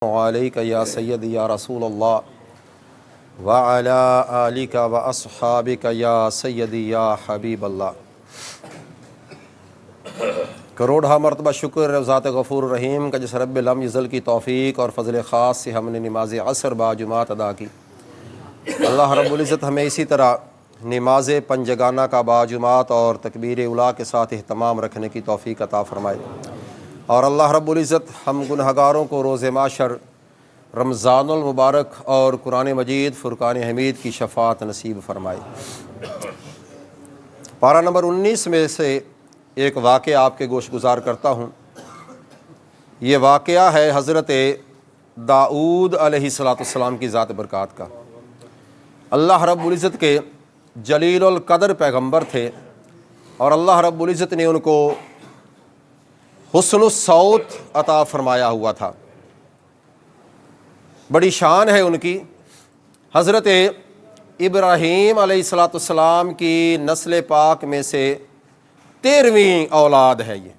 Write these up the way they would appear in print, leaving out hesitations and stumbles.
علیک یا سید یا رسول اللہ وعلی آلک و اصحابک یا سید یا حبیب اللہ۔ کروڑہ مرتبہ شکر ذات غفور الرحیم کا جس رب لم یزل کی توفیق اور فضل خاص سے ہم نے نماز عصر باجماعت ادا کی۔ اللہ رب العزت ہمیں اسی طرح نماز پنجگانہ کا باجماعت اور تکبیر اولیٰ کے ساتھ اہتمام رکھنے کی توفیق عطا فرمائے، اور اللہ رب العزت ہم گنہگاروں کو روز محشر رمضان المبارک اور قرآن مجید فرقان حمید کی شفاعت نصیب فرمائے۔ پارہ نمبر 19 میں سے ایک واقعہ آپ کے گوش گزار کرتا ہوں۔ یہ واقعہ ہے حضرت داؤد علیہ السلام کی ذات برکات کا۔ اللہ رب العزت کے جلیل القدر پیغمبر تھے، اور اللہ رب العزت نے ان کو حسن الصوت عطا فرمایا ہوا تھا، بڑی شان ہے ان کی۔ حضرت ابراہیم علیہ السلام کی نسل پاک میں سے 13ویں اولاد ہے، یہ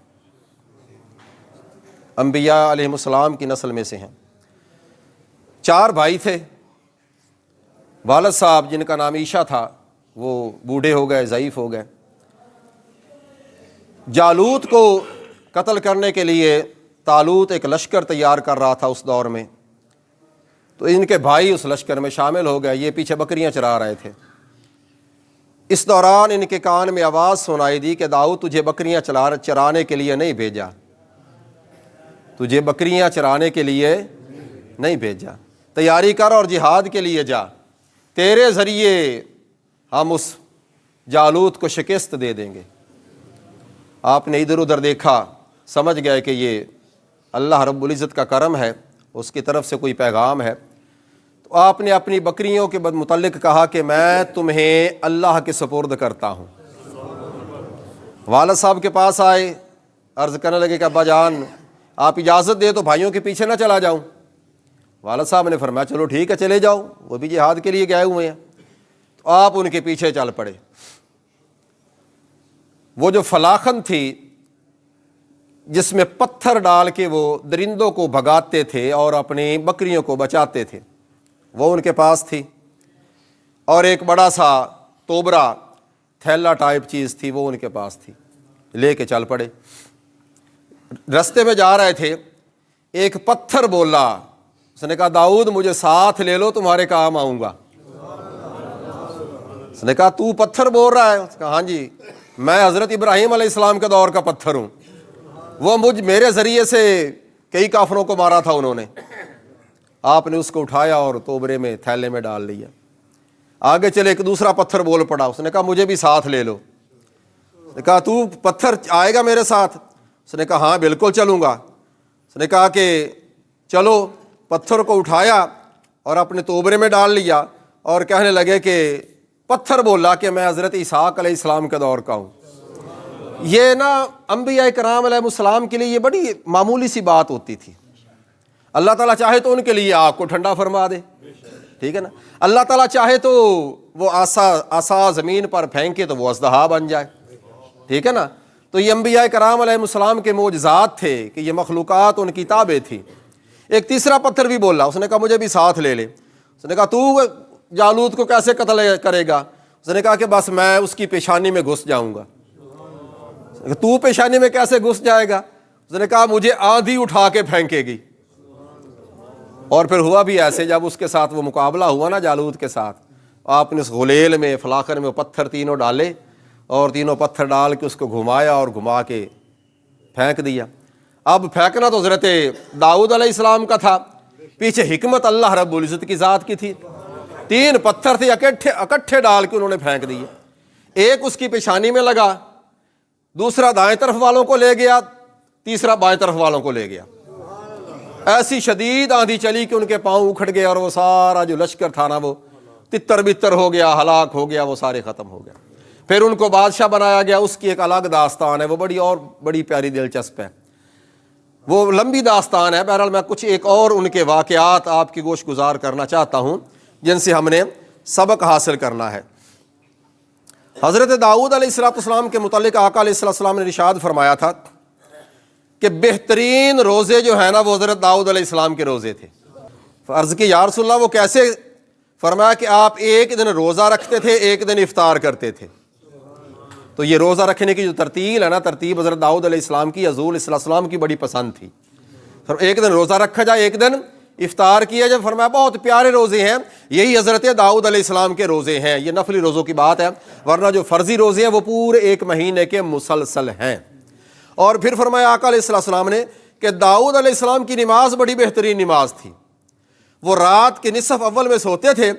انبیاء علیہ السلام کی نسل میں سے ہیں۔ 4 بھائی تھے۔ والد صاحب جن کا نام عیشا تھا وہ بوڑھے ہو گئے، ضعیف ہو گئے۔ جالوت کو قتل کرنے کے لیے طالوت ایک لشکر تیار کر رہا تھا اس دور میں، تو ان کے بھائی اس لشکر میں شامل ہو گئے۔ یہ پیچھے بکریاں چرا رہے تھے۔ اس دوران ان کے کان میں آواز سنائی دی کہ داؤد تجھے بکریاں چرانے کے لیے نہیں بھیجا، تجھے بکریاں چرانے کے لیے نہیں بھیجا، تیاری کر اور جہاد کے لیے جا، تیرے ذریعے ہم اس جالوت کو شکست دے دیں گے۔ آپ نے ادھر ادھر دیکھا، سمجھ گئے کہ یہ اللہ رب العزت کا کرم ہے، اس کی طرف سے کوئی پیغام ہے۔ تو آپ نے اپنی بکریوں کے متعلق کہا کہ میں تمہیں اللہ کے سپرد کرتا ہوں۔ والد صاحب کے پاس آئے، عرض کرنے لگے کہ ابا جان آپ اجازت دے تو بھائیوں کے پیچھے نہ چلا جاؤں۔ والد صاحب نے فرمایا چلو ٹھیک ہے چلے جاؤ، وہ بھی جہاد کے لیے گئے ہوئے ہیں۔ تو آپ ان کے پیچھے چل پڑے۔ وہ جو فلاخن تھی جس میں پتھر ڈال کے وہ درندوں کو بھگاتے تھے اور اپنی بکریوں کو بچاتے تھے، وہ ان کے پاس تھی، اور ایک بڑا سا توبرا تھیلا ٹائپ چیز تھی، وہ ان کے پاس تھی۔ لے کے چل پڑے۔ رستے میں جا رہے تھے، ایک پتھر بولا، اس نے کہا داؤد مجھے ساتھ لے لو، تمہارے کام آؤں گا۔ اس نے کہا تو پتھر بول رہا ہے؟ اس نے کہا ہاں جی، میں حضرت ابراہیم علیہ السلام کے دور کا پتھر ہوں، وہ میرے ذریعے سے کئی کافروں کو مارا تھا انہوں نے۔ آپ نے اس کو اٹھایا اور توبرے میں تھیلے میں ڈال لیا۔ آگے چلے، ایک دوسرا پتھر بول پڑا، اس نے کہا مجھے بھی ساتھ لے لو۔ اس نے کہا تو پتھر آئے گا میرے ساتھ؟ اس نے کہا ہاں بالکل چلوں گا۔ اس نے کہا کہ چلو، پتھر کو اٹھایا اور اپنے توبرے میں ڈال لیا، اور کہنے لگے کہ پتھر بولا کہ میں حضرت اسحاق علیہ السلام کے دور کا ہوں۔ یہ نا انبیاء کرام علیہ السلام کے لیے یہ بڑی معمولی سی بات ہوتی تھی۔ اللہ تعالیٰ چاہے تو ان کے لیے آگ کو ٹھنڈا فرما دے، ٹھیک ہے نا۔ اللہ تعالیٰ چاہے تو وہ عصا زمین پر پھینکے تو وہ اژدہا بن جائے، ٹھیک ہے نا۔ تو یہ انبیاء کرام علیہ السلام کے معجزات تھے کہ یہ مخلوقات ان کی تابع تھی۔ ایک تیسرا پتھر بھی بولا، اس نے کہا مجھے بھی ساتھ لے لے۔ اس نے کہا تو جالوت کو کیسے قتل کرے گا؟ اس نے کہا کہ بس میں اس کی پیشانی میں گھس جاؤں گا۔ تو پیشانی میں کیسے گھس جائے گا؟ اس نے کہا مجھے آندھی اٹھا کے پھینکے گی۔ اور پھر ہوا بھی ایسے، جب اس کے ساتھ وہ مقابلہ ہوا نا جالوت کے ساتھ، آپ نے اس غلیل میں فلاخن میں پتھر تینوں ڈالے، اور تینوں پتھر ڈال کے اس کو گھمایا اور گھما کے پھینک دیا۔ اب پھینکنا تو حضرت داؤد علیہ السلام کا تھا، پیچھے حکمت اللہ رب العزت کی ذات کی تھی۔ 3 پتھر تھے، اکٹھے ڈال کے انہوں نے پھینک دیے۔ ایک اس کی پیشانی میں لگا، دوسرا دائیں طرف والوں کو لے گیا، تیسرا بائیں طرف والوں کو لے گیا۔ ایسی شدید آندھی چلی کہ ان کے پاؤں اکھڑ گئے، اور وہ سارا جو لشکر تھا نا وہ تتر بتر ہو گیا، ہلاک ہو گیا، وہ سارے ختم ہو گئے۔ پھر ان کو بادشاہ بنایا گیا، اس کی ایک الگ داستان ہے، وہ بڑی پیاری دلچسپ ہے، وہ لمبی داستان ہے۔ بہرحال میں کچھ ایک اور ان کے واقعات آپ کی گوش گزار کرنا چاہتا ہوں جن سے ہم نے سبق حاصل کرنا ہے۔ حضرت داؤد علیہ السلام کے متعلق آقا علیہ السلام نے ارشاد فرمایا تھا کہ بہترین روزے جو ہیں نا وہ حضرت داؤد علیہ السلام کے روزے تھے۔ عرض کی یا رسول اللہ وہ کیسے؟ فرمایا کہ آپ ایک دن روزہ رکھتے تھے، ایک دن افطار کرتے تھے۔ تو یہ روزہ رکھنے کی جو ترتیب ہے نا، ترتیب حضرت داؤد علیہ السلام کی حضور صلی اللہ علیہ وسلم کی بڑی پسند تھی۔ ایک دن روزہ رکھا جائے، ایک دن افطار کیا جائے۔ فرمایا بہت پیارے روزے ہیں، یہی حضرت داؤد علیہ السلام کے روزے ہیں۔ یہ نفلی روزوں کی بات ہے، ورنہ جو فرضی روزے ہیں وہ پورے ایک مہینے کے مسلسل ہیں۔ اور پھر فرمایا آقا علیہ السلام نے کہ داؤد علیہ السلام کی نماز بڑی بہترین نماز تھی۔ وہ رات کے نصف اول میں سوتے تھے،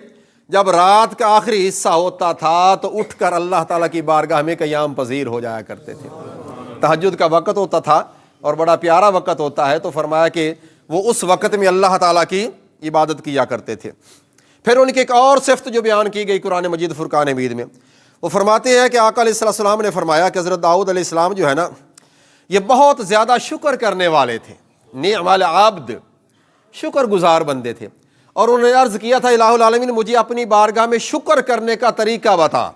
جب رات کا آخری حصہ ہوتا تھا تو اٹھ کر اللہ تعالیٰ کی بارگاہ میں قیام پذیر ہو جایا کرتے تھے۔ تہجد کا وقت ہوتا تھا اور بڑا پیارا وقت ہوتا ہے، تو فرمایا کہ وہ اس وقت میں اللہ تعالیٰ کی عبادت کیا کرتے تھے۔ پھر ان کی ایک اور صفت جو بیان کی گئی قرآن مجید فرقان حمید میں، وہ فرماتے ہیں کہ آقا علیہ السلام نے فرمایا کہ حضرت داؤد علیہ السلام جو ہے نا، یہ بہت زیادہ شکر کرنے والے تھے، نعم العبد، شکر گزار بندے تھے۔ اور انہوں نے عرض کیا تھا الہ العالمین مجھے اپنی بارگاہ میں شکر کرنے کا طریقہ بتا۔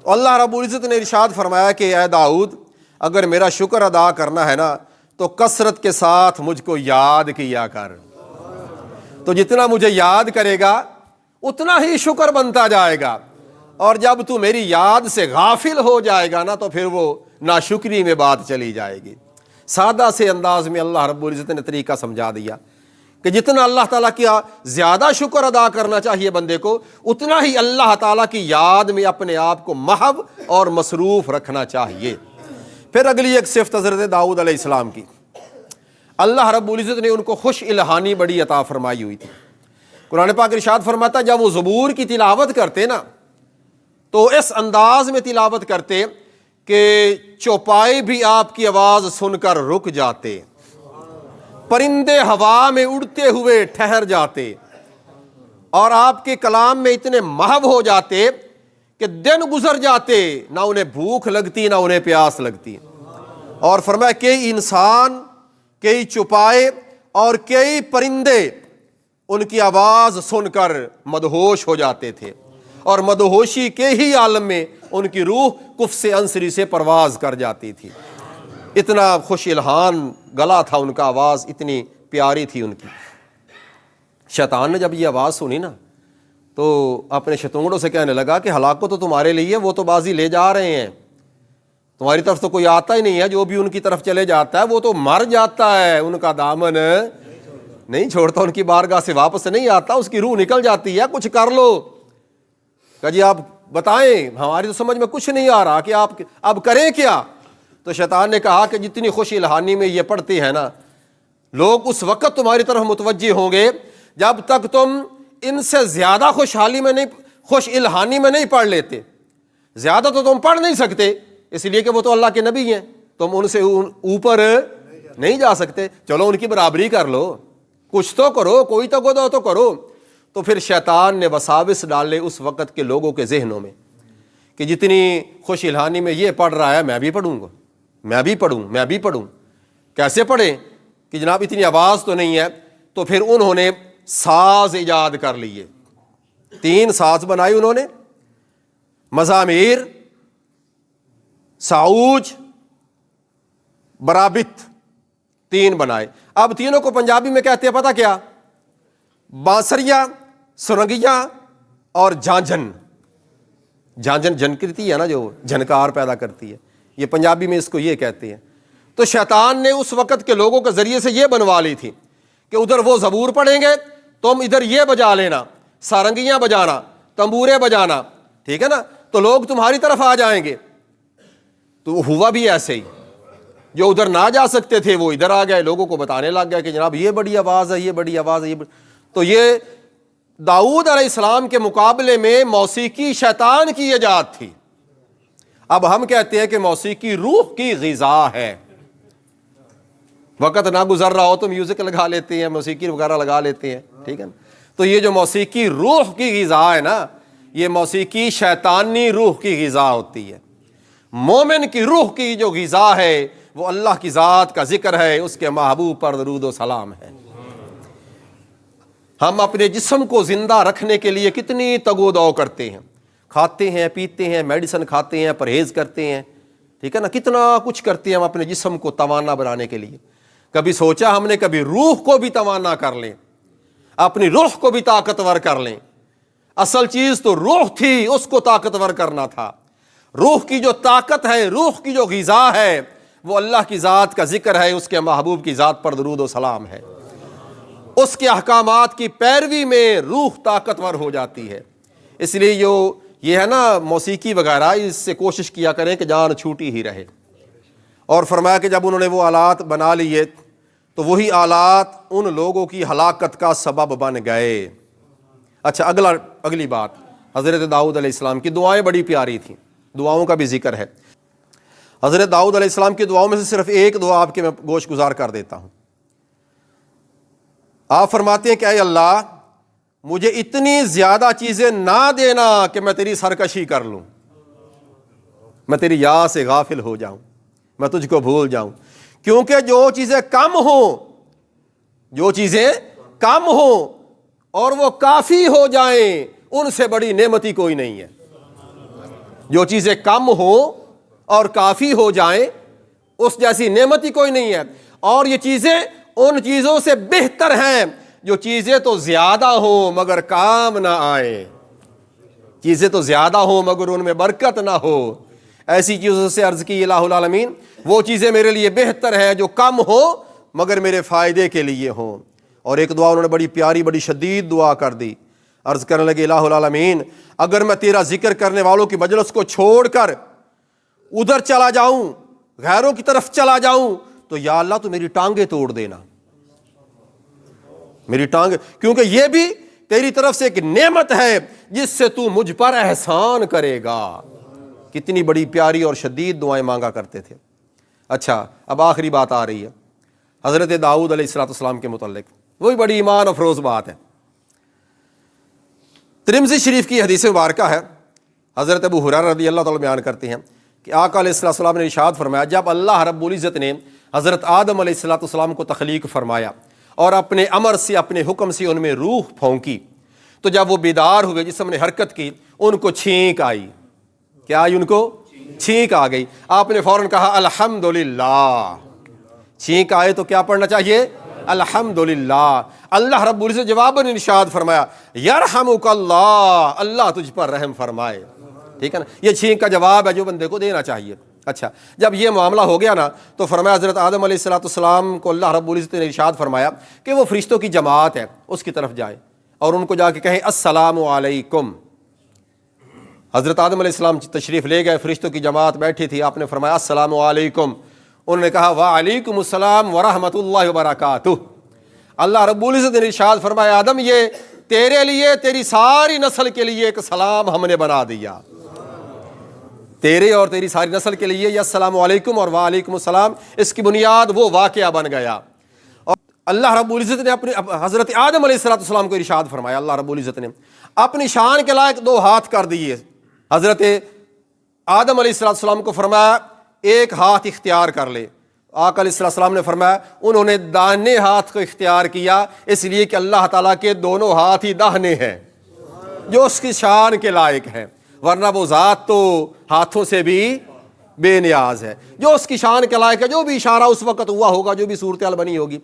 تو اللہ رب العزت نے ارشاد فرمایا کہ اے داؤد، اگر میرا شکر ادا کرنا ہے نا تو کثرت کے ساتھ مجھ کو یاد کیا کر۔ تو جتنا مجھے یاد کرے گا اتنا ہی شکر بنتا جائے گا، اور جب تو میری یاد سے غافل ہو جائے گا نا تو پھر وہ ناشکری میں بات چلی جائے گی۔ سادہ سے انداز میں اللہ رب العزت نے طریقہ سمجھا دیا کہ جتنا اللہ تعالیٰ کا زیادہ شکر ادا کرنا چاہیے بندے کو، اتنا ہی اللہ تعالیٰ کی یاد میں اپنے آپ کو محو اور مصروف رکھنا چاہیے۔ پھر اگلی ایک صفت حضرت داؤد علیہ السلام کی، اللہ رب العزت نے ان کو خوش الہانی بڑی عطا فرمائی ہوئی تھی۔ قرآن پاک ارشاد فرماتا جب وہ زبور کی تلاوت کرتے نا تو اس انداز میں تلاوت کرتے کہ چوپائے بھی آپ کی آواز سن کر رک جاتے، پرندے ہوا میں اڑتے ہوئے ٹھہر جاتے، اور آپ کے کلام میں اتنے محو ہو جاتے کہ دن گزر جاتے، نہ انہیں بھوک لگتی نہ انہیں پیاس لگتی۔ اور فرمایا کئی انسان، کئی چوپائے اور کئی پرندے ان کی آواز سن کر مدہوش ہو جاتے تھے، اور مدہوشی کے ہی عالم میں ان کی روح کف سے انصری سے پرواز کر جاتی تھی۔ اتنا خوش الہان گلا تھا ان کا، آواز اتنی پیاری تھی ان کی۔ شیطان نے جب یہ آواز سنی نا تو اپنے شتونگڑوں سے کہنے لگا کہ ہلاکت تو تمہارے لیے، وہ تو بازی لے جا رہے ہیں، تمہاری طرف تو کوئی آتا ہی نہیں ہے، جو بھی ان کی طرف چلے جاتا ہے وہ تو مر جاتا ہے، ان کا دامن نہیں چھوڑتا، ان کی بارگاہ سے واپس نہیں آتا، اس کی روح نکل جاتی ہے، کچھ کر لو۔ کہ جی آپ بتائیں، ہماری تو سمجھ میں کچھ نہیں آ رہا کہ آپ اب کریں کیا؟ تو شیطان نے کہا کہ جتنی خوش الہانی میں یہ پڑھتے ہیں نا لوگ، اس وقت تمہاری طرف متوجہ ہوں گے جب تک تم ان سے زیادہ خوش الہانی میں نہیں پڑھ لیتے۔ زیادہ تو تم پڑھ نہیں سکتے، اس لیے کہ وہ تو اللہ کے نبی ہیں، تم ان سے اوپر نہیں جا سکتے، چلو ان کی برابری کر لو، کچھ تو کرو، کوئی تو کرو۔ تو پھر شیطان نے وساوس ڈالے اس وقت کے لوگوں کے ذہنوں میں کہ جتنی خوش الہانی میں یہ پڑھ رہا ہے میں بھی پڑھوں گا، میں بھی پڑھوں۔ کیسے پڑھیں کہ جناب اتنی آواز تو نہیں ہے؟ تو پھر انہوں نے ساز ایجاد کر لیے، 3 ساز بنائی انہوں نے، مزامیر، ساؤج، برابت، 3 بنائے۔ اب تینوں کو پنجابی میں کہتے ہیں پتہ کیا؟ بانسریا، سرنگیا اور جھانجھن۔ جھانجھن جھنکتی ہے نا، جو جھنکار پیدا کرتی ہے، یہ پنجابی میں اس کو یہ کہتے ہیں۔ تو شیطان نے اس وقت کے لوگوں کے ذریعے سے یہ بنوا لی تھی کہ ادھر وہ زبور پڑھیں گے، تم ادھر یہ بجا لینا، سارنگیاں بجانا، تنبورے بجانا، ٹھیک ہے نا، تو لوگ تمہاری طرف آ جائیں گے۔ تو ہوا بھی ایسے ہی، جو ادھر نہ جا سکتے تھے وہ ادھر آ گئے، لوگوں کو بتانے لگ گئے کہ جناب یہ بڑی آواز ہے، یہ بڑی آواز ہے۔ تو یہ داؤد علیہ السلام کے مقابلے میں موسیقی شیطان کی ایجاد تھی۔ اب ہم کہتے ہیں کہ موسیقی روح کی غذا ہے، وقت نہ گزر رہا ہو تو میوزک لگا لیتے ہیں، موسیقی وغیرہ لگا لیتے ہیں، ٹھیک ہے نا۔ تو یہ جو موسیقی روح کی غذا ہے نا، یہ موسیقی شیطانی روح کی غذا ہوتی ہے۔ مومن کی روح کی جو غذا ہے وہ اللہ کی ذات کا ذکر ہے، اس کے محبوب پر درود و سلام ہے۔ ہم اپنے جسم کو زندہ رکھنے کے لیے کتنی تگ و دو کرتے ہیں، کھاتے ہیں، پیتے ہیں، میڈیسن کھاتے ہیں، پرہیز کرتے ہیں، ٹھیک ہے نا, کتنا کچھ کرتے ہیں ہم اپنے جسم کو توانا بنانے کے لیے. کبھی سوچا ہم نے کبھی روح کو بھی توانا کر لیں, اپنی روح کو بھی طاقتور کر لیں. اصل چیز تو روح تھی, اس کو طاقتور کرنا تھا. روح کی جو طاقت ہے, روح کی جو غذا ہے, وہ اللہ کی ذات کا ذکر ہے, اس کے محبوب کی ذات پر درود و سلام ہے. اس کے احکامات کی پیروی میں روح طاقتور ہو جاتی ہے. اس لیے یہ ہے نا موسیقی وغیرہ, اس سے کوشش کیا کریں کہ جان چھوٹی ہی رہے. اور فرمایا کہ جب انہوں نے وہ آلات بنا لیے تو وہی آلات ان لوگوں کی ہلاکت کا سبب بن گئے. اچھا, اگلی بات, حضرت داؤد علیہ السلام کی دعائیں بڑی پیاری تھیں, دعاؤں کا بھی ذکر ہے. حضرت داؤد علیہ السلام کی دعاؤں میں سے صرف ایک دعا آپ کے میں گوش گزار کر دیتا ہوں. آپ فرماتے ہیں کہ اے اللہ, مجھے اتنی زیادہ چیزیں نہ دینا کہ میں تیری سرکشی کر لوں, میں تیری یاد سے غافل ہو جاؤں, میں تجھ کو بھول جاؤں. کیونکہ جو چیزیں کم ہوں اور وہ کافی ہو جائیں, ان سے بڑی نعمتی کوئی نہیں ہے. جو چیزیں کم ہوں اور کافی ہو جائیں, اس جیسی نعمتی کوئی نہیں ہے. اور یہ چیزیں ان چیزوں سے بہتر ہیں جو چیزیں تو زیادہ ہوں مگر کام نہ آئے. چیزیں تو زیادہ ہوں مگر ان میں برکت نہ ہو. ایسی چیزوں سے عرض کی الہ العالمین, وہ چیزیں میرے لیے بہتر ہیں جو کم ہو مگر میرے فائدے کے لیے ہوں. اور ایک دعا انہوں نے بڑی پیاری, بڑی شدید دعا کر دی. عرض کرنے لگے الہ العالمین, اگر میں تیرا ذکر کرنے والوں کی مجلس کو چھوڑ کر ادھر چلا جاؤں, غیروں کی طرف چلا جاؤں, تو یا اللہ تو میری ٹانگیں توڑ دینا, میری ٹانگ, کیونکہ یہ بھی تیری طرف سے ایک نعمت ہے جس سے تو مجھ پر احسان کرے گا. کتنی بڑی پیاری اور شدید دعائیں مانگا کرتے تھے. اچھا, اب آخری بات آ رہی ہے حضرت داؤد علیہ السلام کے متعلق, وہی بڑی ایمان افروز بات ہے. ترمذی شریف کی حدیث مبارکہ ہے, حضرت ابو ہریرہ رضی اللہ تعالیٰ بیان کرتے ہیں کہ آقا علیہ السلام نے ارشاد فرمایا, جب اللہ رب العزت نے حضرت آدم علیہ السلام کو تخلیق فرمایا اور اپنے امر سے, اپنے حکم سے ان میں روح پھونکی, تو جب وہ بیدار ہوئے, جسم نے حرکت کی, ان کو چھینک آئی. کیا آئی؟ ان کو چھینک آ گئی. آپ نے فوراً کہا الحمدللہ. چھینک آئے تو کیا پڑھنا چاہیے؟ الحمدللہ. اللہ رب العزت جواباً ارشاد فرمایا یرحمک اللہ, اللہ تجھ پر رحم فرمائے. ٹھیک ہے نا, یہ چھینک کا جواب ہے جو بندے کو دینا چاہیے. اچھا, جب یہ معاملہ ہو گیا نا, تو فرمایا حضرت آدم علیہ السلام کو اللہ رب العزت نے ارشاد فرمایا کہ وہ فرشتوں کی جماعت ہے, اس کی طرف جائے اور ان کو جا کے کہیں السلام علیکم. حضرت آدم علیہ السلام تشریف لے گئے, فرشتوں کی جماعت بیٹھی تھی, آپ نے فرمایا السلام علیکم. انہوں نے کہا وعلیکم السلام ورحمۃ اللہ وبرکاتہ. اللہ رب العزت نے ارشاد فرمایا آدم, یہ تیرے لیے, تیری ساری نسل کے لیے ایک سلام ہم نے بنا دیا. تیرے اور تیری ساری نسل کے لیے یہ السلام علیکم اور وعلیکم السلام, اس کی بنیاد وہ واقعہ بن گیا. اور اللہ رب العزت نے اپنے حضرت آدم علیہ السلام کو ارشاد فرمایا, اللہ رب العزت نے اپنی شان کے لائق 2 ہاتھ کر دیے. حضرت آدم علیہ السلام کو فرمایا ایک ہاتھ اختیار کر لے. آقا علیہ السلام نے فرمایا انہوں نے داہنے ہاتھ کو اختیار کیا, اس لیے کہ اللہ تعالیٰ کے دونوں ہاتھ ہی داہنے ہیں جو اس کی شان کے لائق ہیں, ورنہ وہ ذات تو ہاتھوں سے بھی بے نیاز ہے. جو اس کی شان کے لائق ہے, جو بھی اشارہ اس وقت ہوا ہوگا, جو بھی صورتحال بنی ہوگی,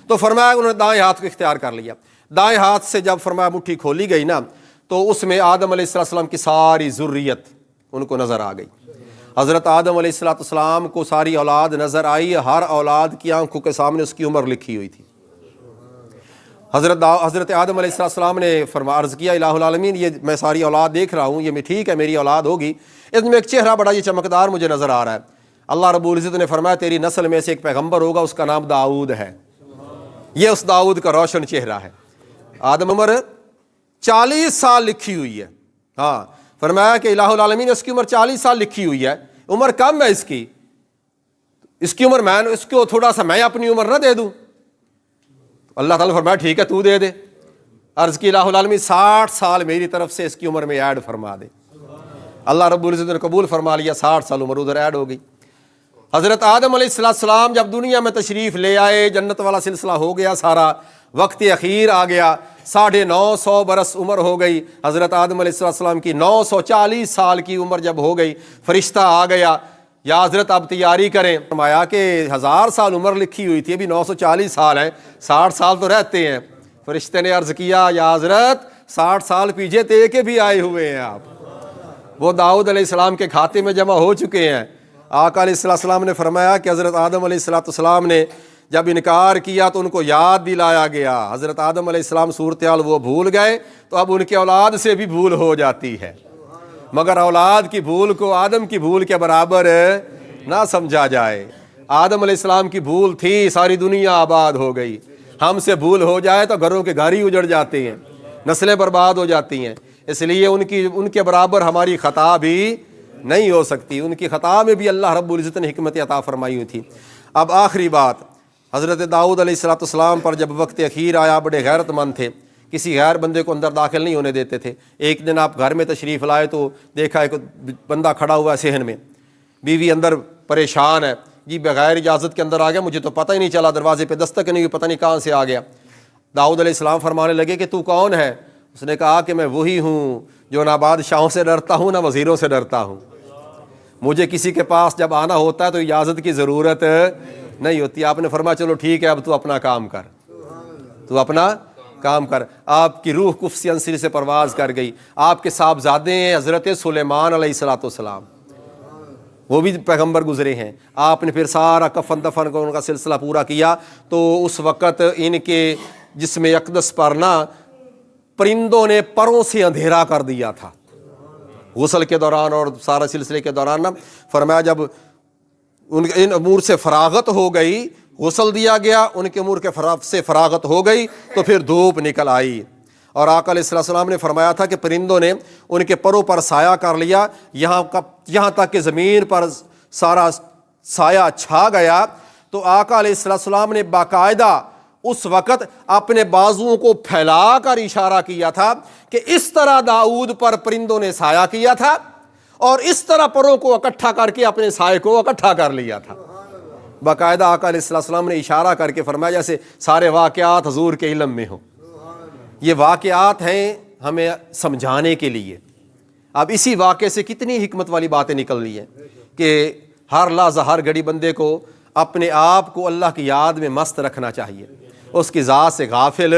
تو فرمایا انہوں نے دائیں ہاتھ کو اختیار کر لیا. دائیں ہاتھ سے جب فرمایا مٹھی کھولی گئی نا, تو اس میں آدم علیہ السلام کی ساری ذریت ان کو نظر آ گئی. حضرت آدم علیہ السلام کو ساری اولاد نظر آئی, ہر اولاد کی آنکھوں کے سامنے اس کی عمر لکھی ہوئی تھی. حضرت آدم علیہ السلام نے عرض کیا الہ العالمین, یہ میں ساری اولاد دیکھ رہا ہوں, یہ میں ٹھیک ہے میری اولاد ہوگی, اس میں ایک چہرہ بڑا یہ چمکدار مجھے نظر آ رہا ہے. اللہ رب العزت نے فرمایا تیری نسل میں سے ایک پیغمبر ہوگا, اس کا نام داؤد ہے. یہ اس داؤد کا روشن چہرہ ہے. آدم عمر 40 سال لکھی ہوئی ہے. ہاں, فرمایا کہ الہ العالمین اس کی عمر 40 سال لکھی ہوئی ہے, عمر کم ہے اس کی عمر, میں اس کو تھوڑا سا میں اپنی عمر نہ دے دوں. اللہ تعالیٰ فرمایا ٹھیک ہے تو دے دے. عرض کی الہ العالمین 60 سال میری طرف سے اس کی عمر میں ایڈ فرما دے. اللہ رب العزت نے قبول فرما لیا, 60 سال عمر ادھر ایڈ ہو گئی. حضرت آدم علیہ السلام جب دنیا میں تشریف لے آئے, جنت والا سلسلہ ہو گیا سارا, وقت اخیر آ گیا, 950 برس عمر ہو گئی. حضرت آدم علیہ السلام کی 940 سال کی عمر جب ہو گئی, فرشتہ آ گیا, یا حضرت اب تیاری کریں. فرمایا کہ 1000 سال عمر لکھی ہوئی تھی، ابھی 940 سال ہے، 60 سال تو رہتے ہیں. فرشتے نے عرض کیا یا حضرت 60 سال پیچھے دے کے بھی آئے ہوئے ہیں آپ. وہ داؤد علیہ السلام کے کھاتے میں جمع ہو چکے ہیں. آقا علیہ السلام نے فرمایا کہ حضرت آدم علیہ السلام نے جب انکار کیا تو ان کو یاد دلایا گیا. حضرت آدم علیہ السلام صورتحال وہ بھول گئے تو اب ان کے اولاد سے بھی بھول ہو جاتی ہے، مگر اولاد کی بھول کو آدم کی بھول کے برابر نہ سمجھا جائے. آدم علیہ السلام کی بھول تھی، ساری دنیا آباد ہو گئی. ہم سے بھول ہو جائے تو گھروں کے گھر ہی اجڑ جاتے ہیں، نسلیں برباد ہو جاتی ہیں. اس لیے ان کے برابر ہماری خطا بھی نہیں ہو سکتی. ان کی خطا میں بھی اللہ رب العزت نے حکمت عطا فرمائی ہوئی تھی. اب آخری بات، حضرت داؤد علیہ السلام پر جب وقت اخیر آیا، بڑے غیرت مند تھے، کسی غیر بندے کو اندر داخل نہیں ہونے دیتے تھے. ایک دن آپ گھر میں تشریف لائے تو دیکھا ایک بندہ کھڑا ہوا ہے صحن میں، بیوی اندر پریشان ہے، جی بغیر اجازت کے اندر آ گیا، مجھے تو پتہ ہی نہیں چلا، دروازے پہ دستک نہیں ہوئی، پتہ نہیں کہاں سے آ گیا. داؤد علیہ السلام فرمانے لگے کہ تو کون ہے؟ اس نے کہا کہ میں وہی ہوں جو نہ بادشاہوں سے ڈرتا ہوں نہ وزیروں سے ڈرتا ہوں. مجھے کسی کے پاس جب آنا ہوتا ہے تو اجازت کی ضرورت نہیں ہوتی. آپ نے فرمایا چلو ٹھیک ہے، اب تو اپنا کام کر، تو اپنا کام کر. آپ کی روح کف عنصر سے پرواز کر گئی. آپ کے صاحبزادے ہیں حضرت سلیمان علیہ السلام، وہ بھی پیغمبر گزرے ہیں. آپ نے پھر سارا کفن دفن کا ان کا سلسلہ پورا کیا تو اس وقت ان کے جسم اقدس پر نا پرندوں نے پروں سے اندھیرا کر دیا تھا غسل کے دوران اور سارا سلسلے کے دوران. نا فرمایا جب ان امور سے فراغت ہو گئی، غسل دیا گیا، ان کے امور سے فراغت ہو گئی تو پھر دھوپ نکل آئی. اور آقا علیہ السلام نے فرمایا تھا کہ پرندوں نے ان کے پروں پر سایہ کر لیا، یہاں تک کہ زمین پر سارا سایہ چھا گیا. تو آقا علیہ السلام نے باقاعدہ اس وقت اپنے بازوؤں کو پھیلا کر اشارہ کیا تھا کہ اس طرح داؤد پر پرندوں نے سایہ کیا تھا اور اس طرح پروں کو اکٹھا کر کے اپنے سائے کو اکٹھا کر لیا تھا. باقاعدہ آقا علیہ السلام نے اشارہ کر کے فرمایا جیسے سارے واقعات حضور کے علم میں ہوں. یہ واقعات ہیں ہمیں سمجھانے کے لیے. اب اسی واقعے سے کتنی حکمت والی باتیں نکل رہی ہیں کہ ہر لحظہ ہر گھڑی بندے کو اپنے آپ کو اللہ کی یاد میں مست رکھنا چاہیے، اس کی ذات سے غافل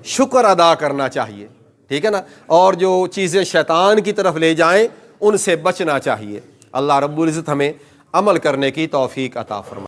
شکر ادا کرنا چاہیے، ٹھیک ہے نا، اور جو چیزیں شیطان کی طرف لے جائیں ان سے بچنا چاہیے. اللہ رب العزت ہمیں عمل کرنے کی توفیق عطا فرمائے.